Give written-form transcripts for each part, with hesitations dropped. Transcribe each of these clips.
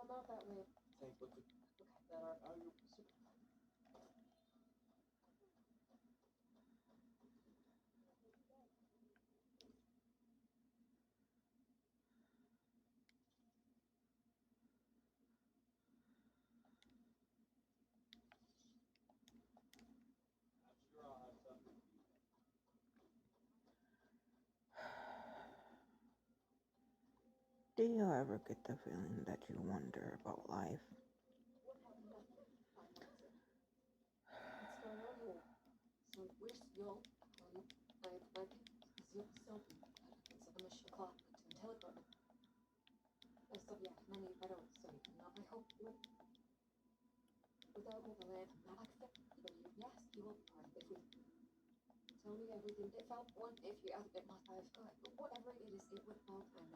not that way. Thanks, but Okay. That are you super? I'm sure I'll have something for you. Do you ever get the feeling that you wonder about life? What happened? Nothing. Fine, what is it? What's going on here? So where's Yol? I Zil Selby. It's a mission clock to telephone. So yeah, many better so now I hope you without the land not accept but yes, you will if we tell me everything. They found one if you ask it must have got but whatever it is, it would help and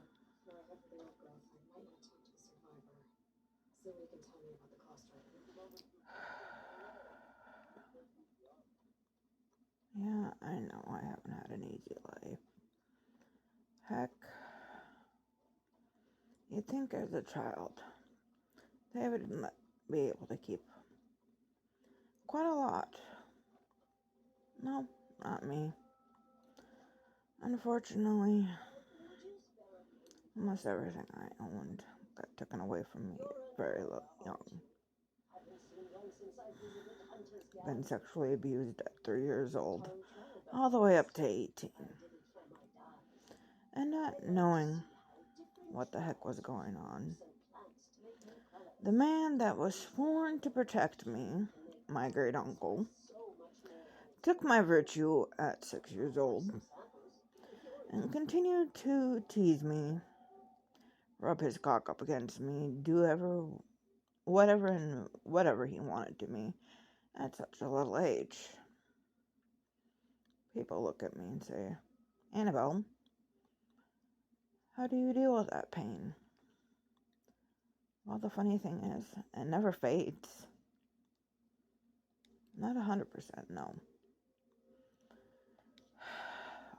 for every old girl I might want to talk to the survivor. So we can tell me about the cluster. Yeah, I know I haven't had an easy life. Heck, you'd think as a child they would be able to keep quite a lot. No, not me. Unfortunately, almost everything I owned got taken away from me very young. Been sexually abused at 3 years old, all the way up to 18. And not knowing what the heck was going on. The man that was sworn to protect me, my great uncle, took my virtue at 6 years old and continued to tease me, rub his cock up against me, do whatever he wanted to me at such a little age. People look at me and say, Annabelle, how do you deal with that pain? Well, the funny thing is, it never fades. Not 100%, no.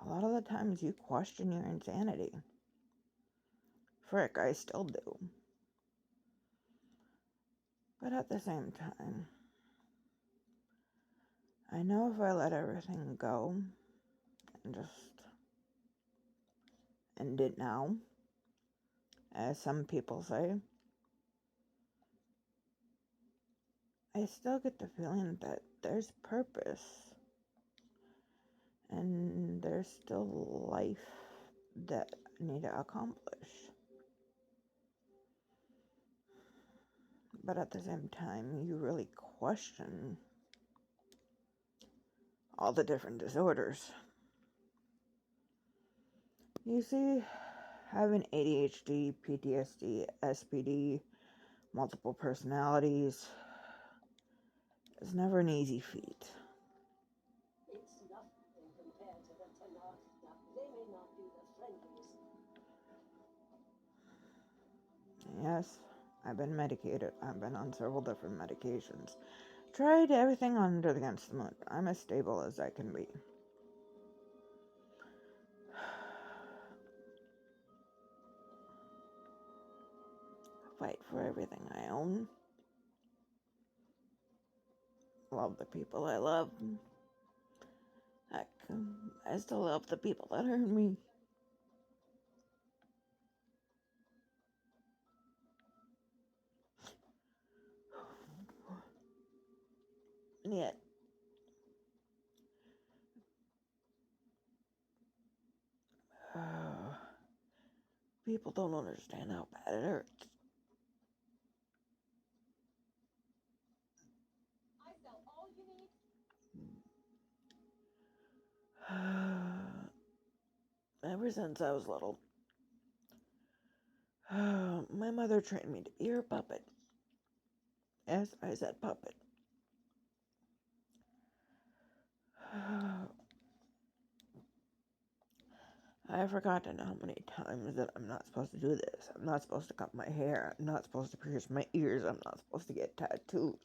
A lot of the times you question your insanity. Frick, I still do. But at the same time, I know if I let everything go and just end it now, as some people say, I still get the feeling that there's purpose and there's still life that I need to accomplish. But at the same time, you really question all the different disorders. You see, having ADHD, PTSD, SPD, multiple personalities is never an easy feat. It's nothing compared to the Tanakh stuff. They may not be the friendliest. Yes, I've been medicated. I've been on several different medications. Tried everything under the against the moon. I'm as stable as I can be. Fight for everything I own. Love the people I love. Heck, I still love the people that hurt me. And yet, people don't understand how bad it hurts. I sell all you need. Ever since I was little, my mother trained me to be her puppet. Yes, I said puppet. I've forgotten how many times that I'm not supposed to do this. I'm not supposed to cut my hair. I'm not supposed to pierce my ears. I'm not supposed to get tattoos.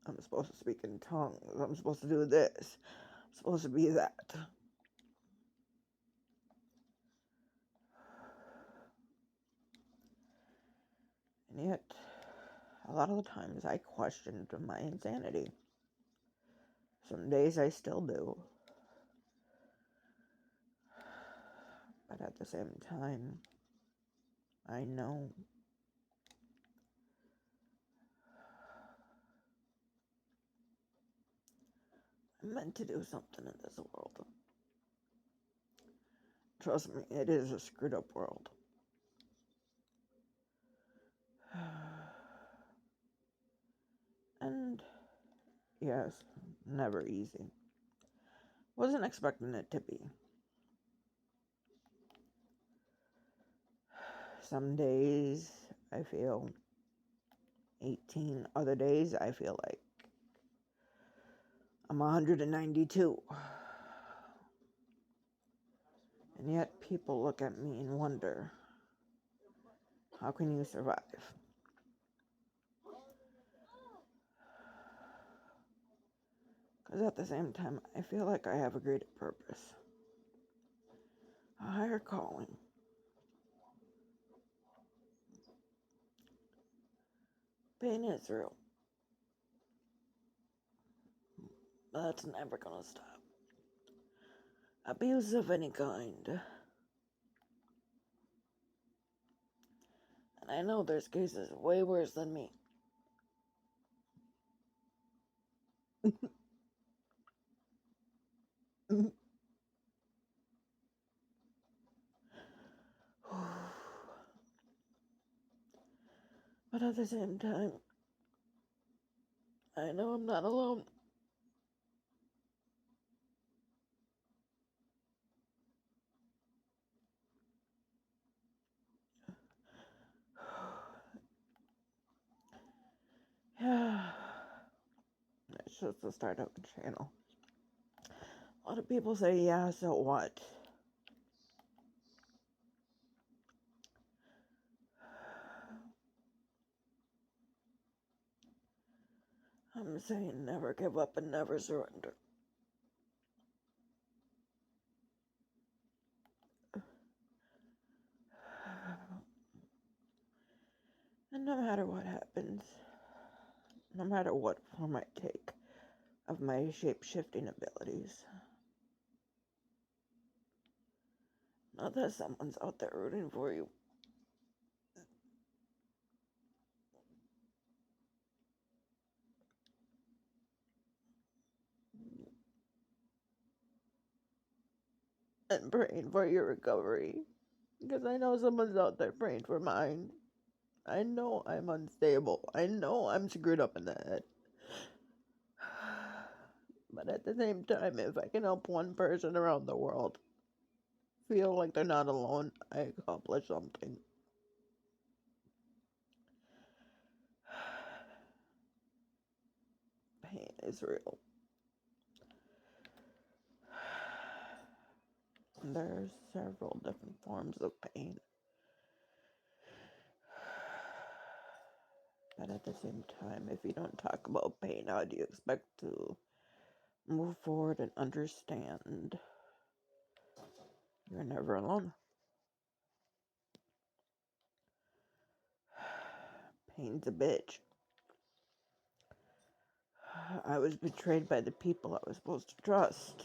I'm supposed to speak in tongues. I'm supposed to do this. I'm supposed to be that. And yet, a lot of the times I questioned my insanity. Some days I still do. But at the same time, I know I'm meant to do something in this world. Trust me, it is a screwed up world. And yes, never easy. Wasn't expecting it to be. Some days I feel 18, other days I feel like I'm 192. And yet people look at me and wonder, how can you survive? Because at the same time, I feel like I have a greater purpose, a higher calling. Pain is real, but that's never gonna stop. Abuse of any kind. And I know there's cases way worse than me. But at the same time, I know I'm not alone. Yeah. It's just the start of a channel. A lot of people say, yeah, so what? I'm saying never give up and never surrender. And no matter what happens, no matter what form I take of my shape-shifting abilities, not that someone's out there rooting for you. And praying for your recovery. Because I know someone's out there praying for mine. I know I'm unstable. I know I'm screwed up in the head. But at the same time, if I can help one person around the world feel like they're not alone, I accomplished something. Pain is real. There are several different forms of pain. But at the same time, if you don't talk about pain, how do you expect to move forward and understand you're never alone? Pain's a bitch. I was betrayed by the people I was supposed to trust.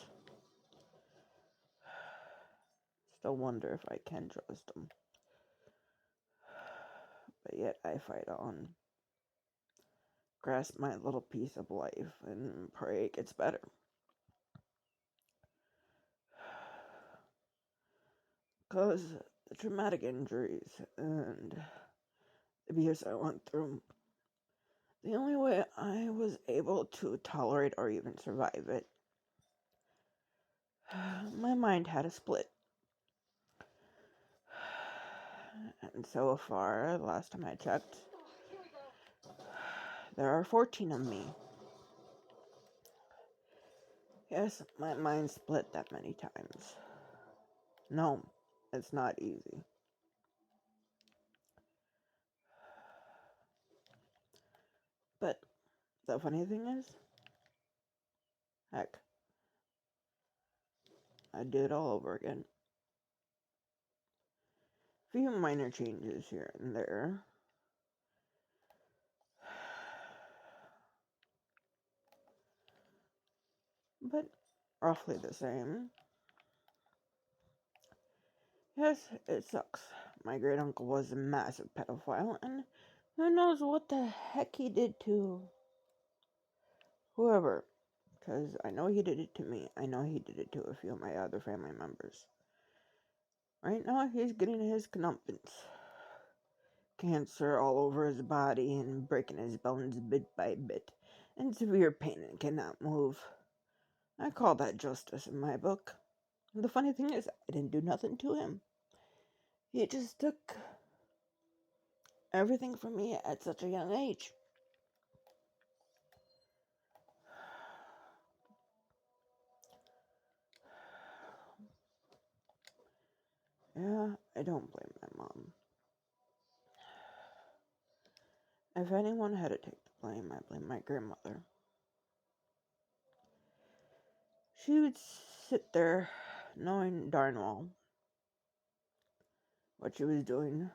Still wonder if I can trust them. But yet I fight on. Grasp my little piece of life and pray it gets better. Because the traumatic injuries and abuse I went through, the only way I was able to tolerate or even survive it, my mind had a split. And so far, last time I checked, there are 14 of me. Yes, my mind split that many times. No, it's not easy. But the funny thing is, heck, I did it all over again. Few minor changes here and there, but roughly the same. Yes, it sucks. My great uncle was a massive pedophile, and who knows what the heck he did to whoever. Because I know he did it to me. I know he did it to a few of my other family members. Right now, he's getting his comeuppance. Cancer all over his body and breaking his bones bit by bit, in severe pain and cannot move. I call that justice in my book. The funny thing is, I didn't do nothing to him. He just took everything from me at such a young age. Yeah, I don't blame my mom. If anyone had to take the blame, I blame my grandmother. She would sit there knowing darn well what she was doing,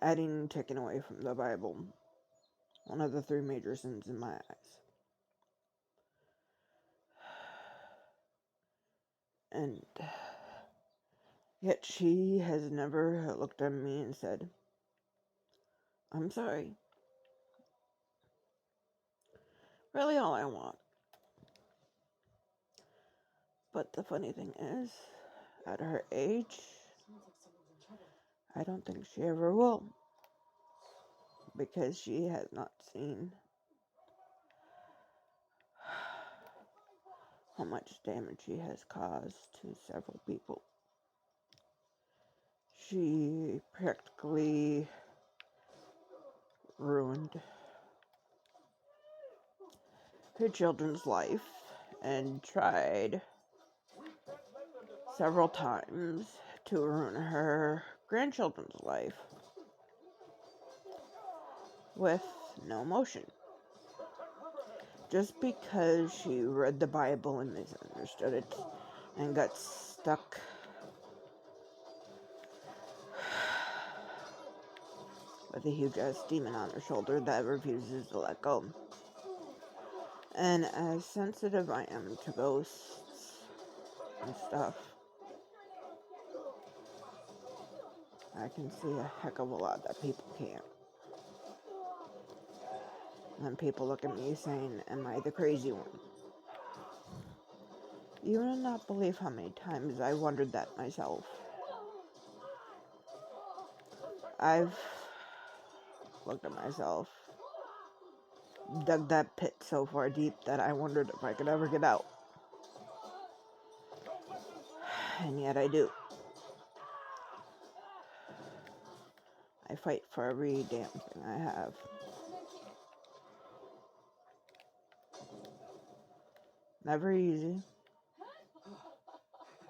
adding and taking away from the Bible, one of the 3 major sins in my eyes. And yet she has never looked at me and said, I'm sorry. Really all I want. But the funny thing is, at her age, Sounds like someone's in trouble. I don't think she ever will. Because she has not seen how much damage she has caused to several people. She practically ruined her children's life and tried several times to ruin her grandchildren's life with no motion. Just because she read the Bible and misunderstood it and got stuck with a huge ass demon on her shoulder that refuses to let go. And as sensitive I am to ghosts and stuff, I can see a heck of a lot that people can't. And people look at me saying, am I the crazy one? You will not believe how many times I wondered that myself. I've looked at myself, dug that pit so far deep that I wondered if I could ever get out. And yet I do. I fight for every damn thing I have. Never easy.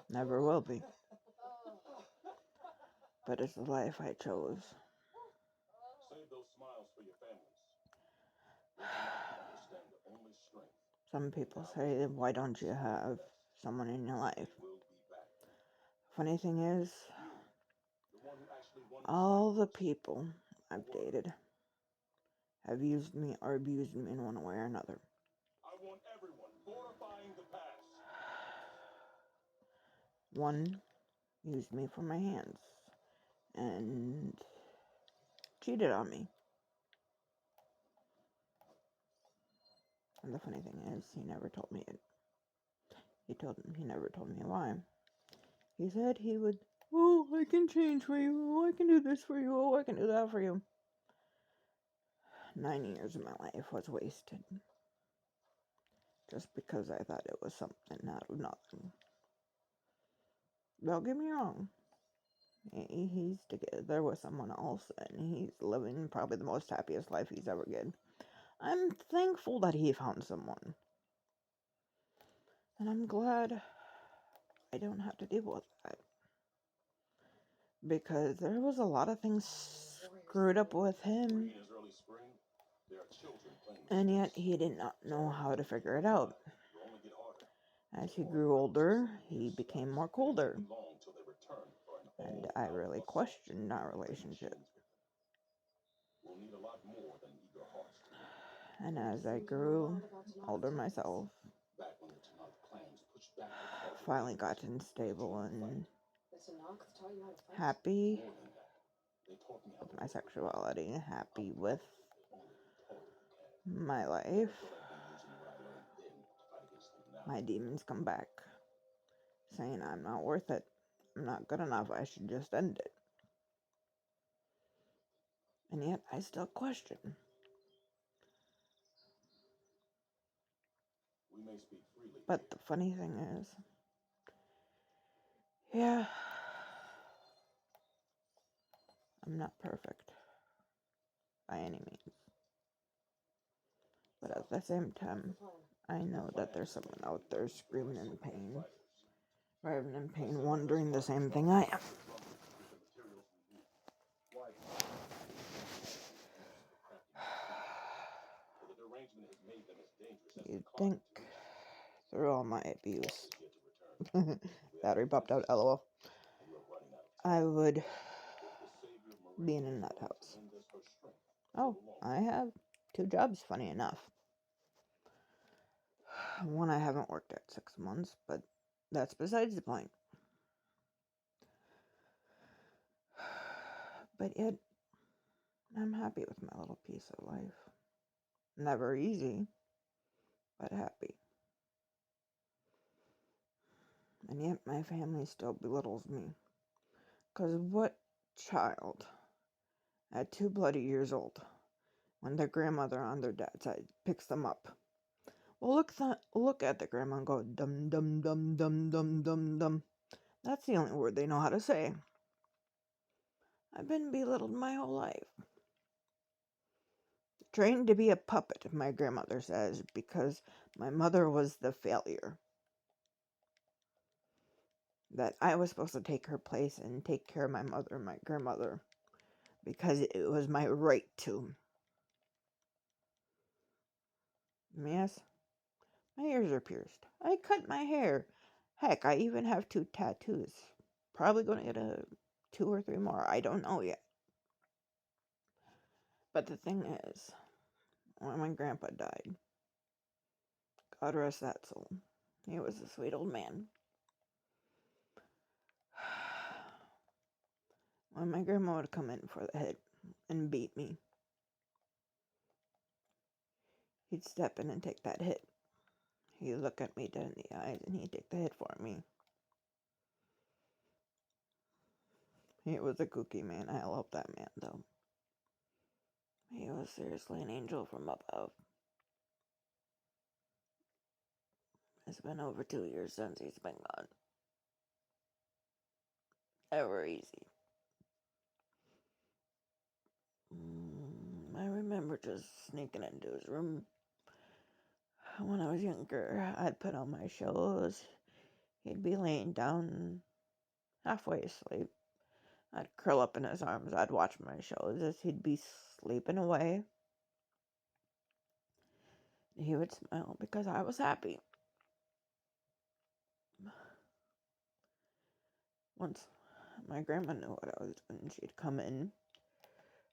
Never will be. But it's the life I chose. Save those smiles for your families. Understand the only strength Some people say, why don't you have someone in your life? will be back. Funny thing is, The one who actually won all the people I've dated have used me or abused me in one way or another. I want everyone glorifying the past. One used me for my hands and cheated on me. And the funny thing is, he never told me it. He never told me why. He said he would, oh, I can change for you. Oh, I can do this for you. Oh, I can do that for you. 9 years of my life was wasted. Just because I thought it was something out of nothing. Don't get me wrong. He's together with someone else, and he's living probably the most happiest life he's ever get. I'm thankful that he found someone. And I'm glad I don't have to deal with that. Because there was a lot of things screwed up with him. And yet he did not know how to figure it out. As he grew older, he became more colder. And I really questioned our relationship. And as I grew older myself, finally gotten stable and Listen, Uncle taught you how to fight. happy with my sexuality, happy with my life, my demons come back, saying I'm not worth it, I'm not good enough, I should just end it. And yet I still question. But the funny thing is, yeah, I'm not perfect by any means. But at the same time, I know that there's someone out there screaming in pain, writhing in pain, wondering the same thing I am. You'd think through all my abuse, battery popped out, lol, I would be in a nut house. Oh, I have 2 jobs, funny enough. One I haven't worked at 6 months, but that's besides the point. But yet, I'm happy with my little piece of life. Never easy, but happy. And yet my family still belittles me. 'Cause what child, at 2 bloody years old, when their grandmother on their dad's side picks them up, will look at the grandma and go, dum dum dum dum dum dum dum. That's the only word they know how to say. I've been belittled my whole life. Trained to be a puppet, my grandmother says, because my mother was the failure. That I was supposed to take her place and take care of my mother and my grandmother, because it was my right to. Yes, my ears are pierced. I cut my hair. Heck, I even have 2 tattoos. Probably going to get 2 or 3 more. I don't know yet. But the thing is, when my grandpa died, God rest that soul, he was a sweet old man. When my grandma would come in for the hit and beat me, he'd step in and take that hit. He'd look at me dead in the eyes and he'd take the hit for me. He was a kooky man. I love that man, though. He was seriously an angel from above. It's been over 2 years since he's been gone. Ever easy. I remember just sneaking into his room. When I was younger, I'd put on my shows. He'd be laying down, halfway asleep. I'd curl up in his arms. I'd watch my shows as he'd be sleeping away. He would smile because I was happy. Once my grandma knew what I was doing, she'd come in,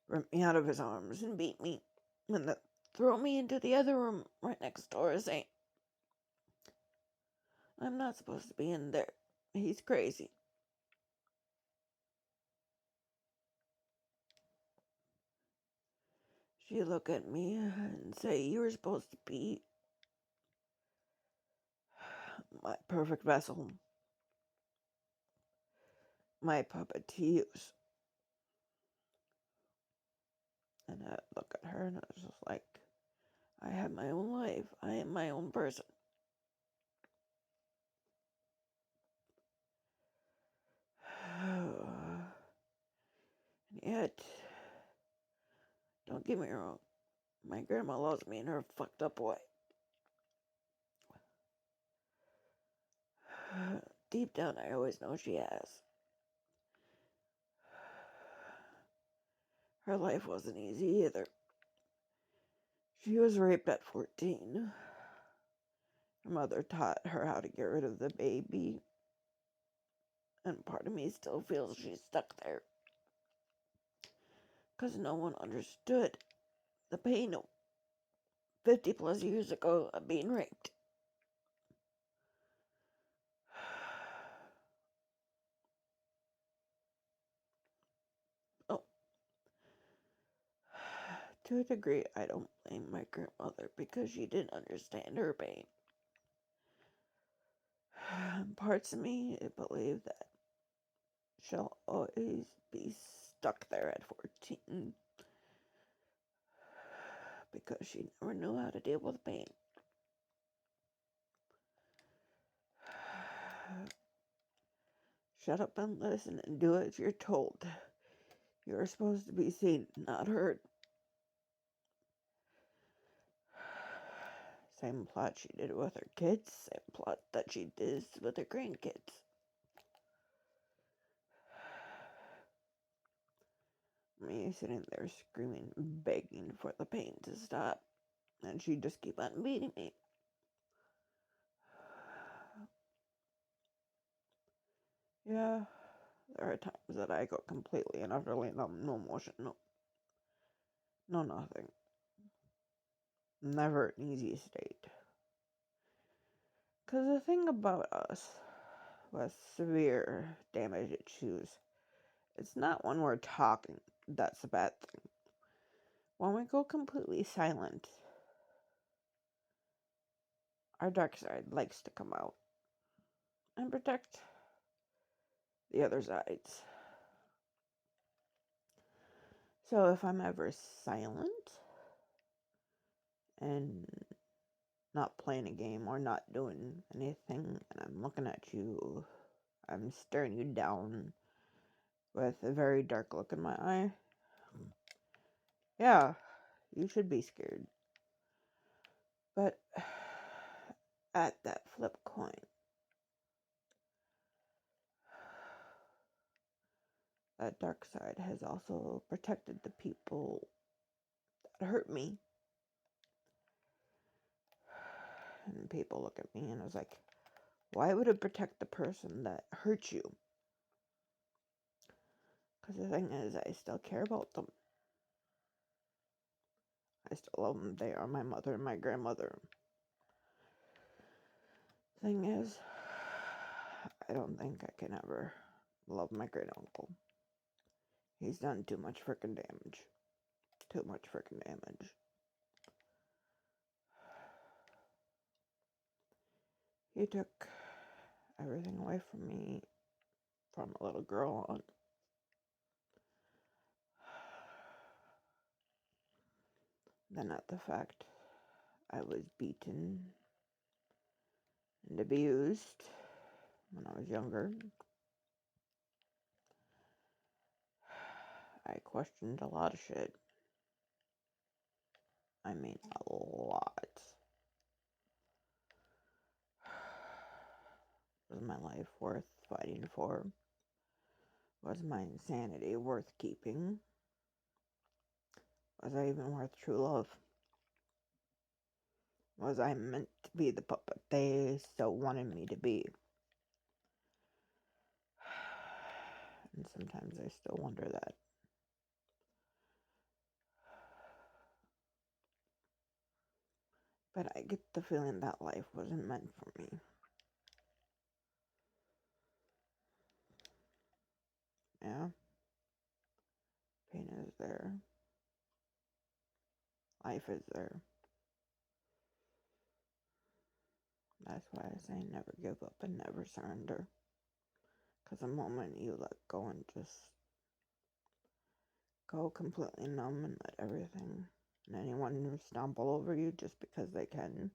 rip me out of his arms, and beat me, and then throw me into the other room right next door, saying, I'm not supposed to be in there. He's crazy. She'd look at me and say, you were supposed to be my perfect vessel, my puppet to use. And I'd look at her and I was just like, I have my own life. I am my own person. And yet, don't get me wrong, my grandma loves me in her fucked up way. Deep down, I always know she has. Her life wasn't easy either. She was raped at 14. Her mother taught her how to get rid of the baby. And part of me still feels she's stuck there. 'Cause no one understood the pain of 50 plus years ago of being raped. to a degree, I don't blame my grandmother because she didn't understand her pain. Parts of me believe that she'll always be stuck there at 14 because she never knew how to deal with pain. Shut up and listen and do as you're told. You're supposed to be seen, not heard. Same plot she did with her kids, same plot that she did with her grandkids. Me sitting there screaming, begging for the pain to stop, and she'd just keep on beating me. Yeah, there are times that I go completely and utterly numb, no emotion, no nothing. Never an easy state. Because the thing about us with severe damaged shoes, it's not when we're talking that's a bad thing. When we go completely silent, our dark side likes to come out and protect the other sides. So if I'm ever silent and not playing a game or not doing anything, and I'm looking at you, I'm staring you down with a very dark look in my eye, yeah, you should be scared. But at that flip coin, that dark side has also protected the people that hurt me. And people look at me and I was like, why would it protect the person that hurt you? Because the thing is, I still care about them. I still love them. They are my mother and my grandmother. Thing is, I don't think I can ever love my great uncle. He's done too much frickin' damage. Too much frickin' damage. He took everything away from me from a little girl on. Then at the fact I was beaten and abused when I was younger. I questioned a lot of shit. I mean, a lot. Was my life worth fighting for? Was my insanity worth keeping? Was I even worth true love? Was I meant to be the puppet they so wanted me to be? And sometimes I still wonder that. But I get the feeling that life wasn't meant for me. Yeah? Pain is there. Life is there. That's why I say never give up and never surrender. Because the moment you let go and just go completely numb and let everything and anyone stumble over you just because they can,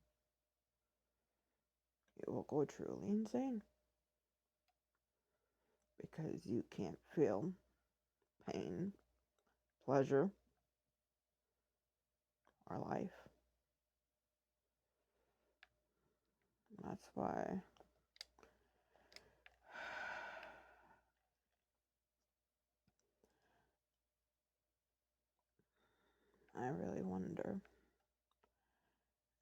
you will go truly insane. Because you can't feel pain, pleasure, or life. That's why I really wonder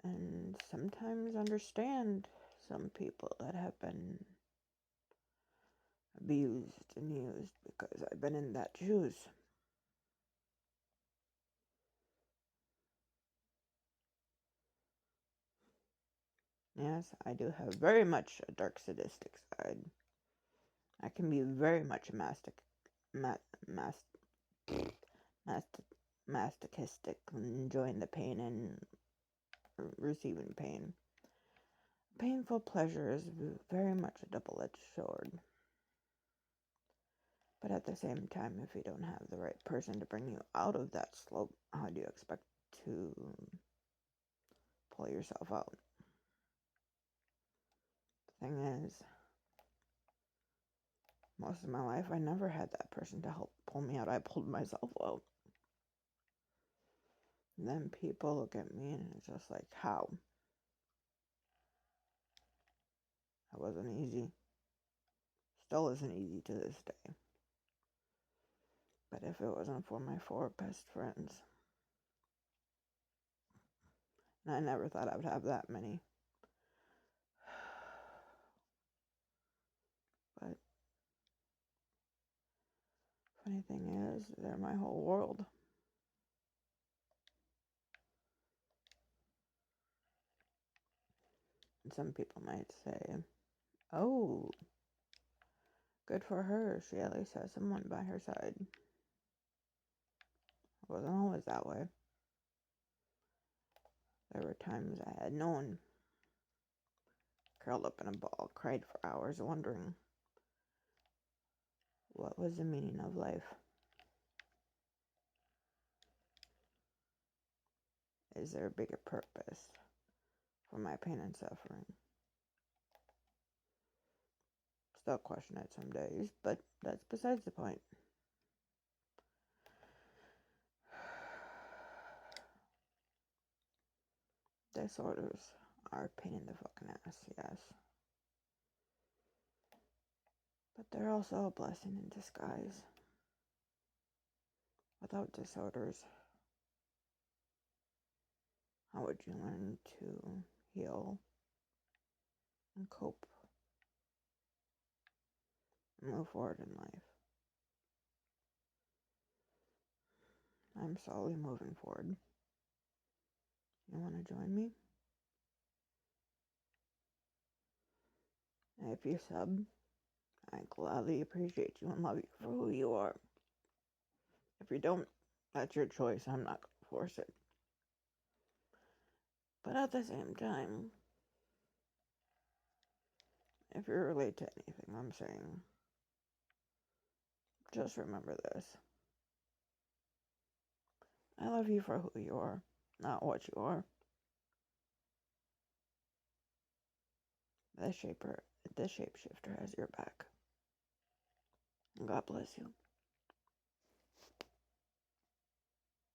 and sometimes understand some people that have been abused and used because I've been in that shoes. Yes, I do have very much a dark sadistic side. I can be very much a masochistic, enjoying the pain and receiving pain. Painful pleasure is very much a double-edged sword. But at the same time, if you don't have the right person to bring you out of that slope, how do you expect to pull yourself out? The thing is, most of my life, I never had that person to help pull me out. I pulled myself out. And then people look at me and it's just like, how? That wasn't easy. Still isn't easy to this day. But if it wasn't for my 4 best friends, and I never thought I would have that many. But funny thing is, they're my whole world. And some people might say, oh, good for her. She at least has someone by her side. It wasn't always that way. There were times I had no one, curled up in a ball, cried for hours, wondering what was the meaning of life. Is there a bigger purpose for my pain and suffering? Still question it some days, but that's besides the point. Disorders are a pain in the fucking ass, yes. But they're also a blessing in disguise. Without disorders, how would you learn to heal and cope and move forward in life? I'm slowly moving forward. You want to join me? If you sub, I gladly appreciate you and love you for who you are. If you don't, that's your choice. I'm not going to force it. But at the same time, if you relate to anything I'm saying, just remember this. I love you for who you are, not what you are. The shapeshifter has your back. God bless you.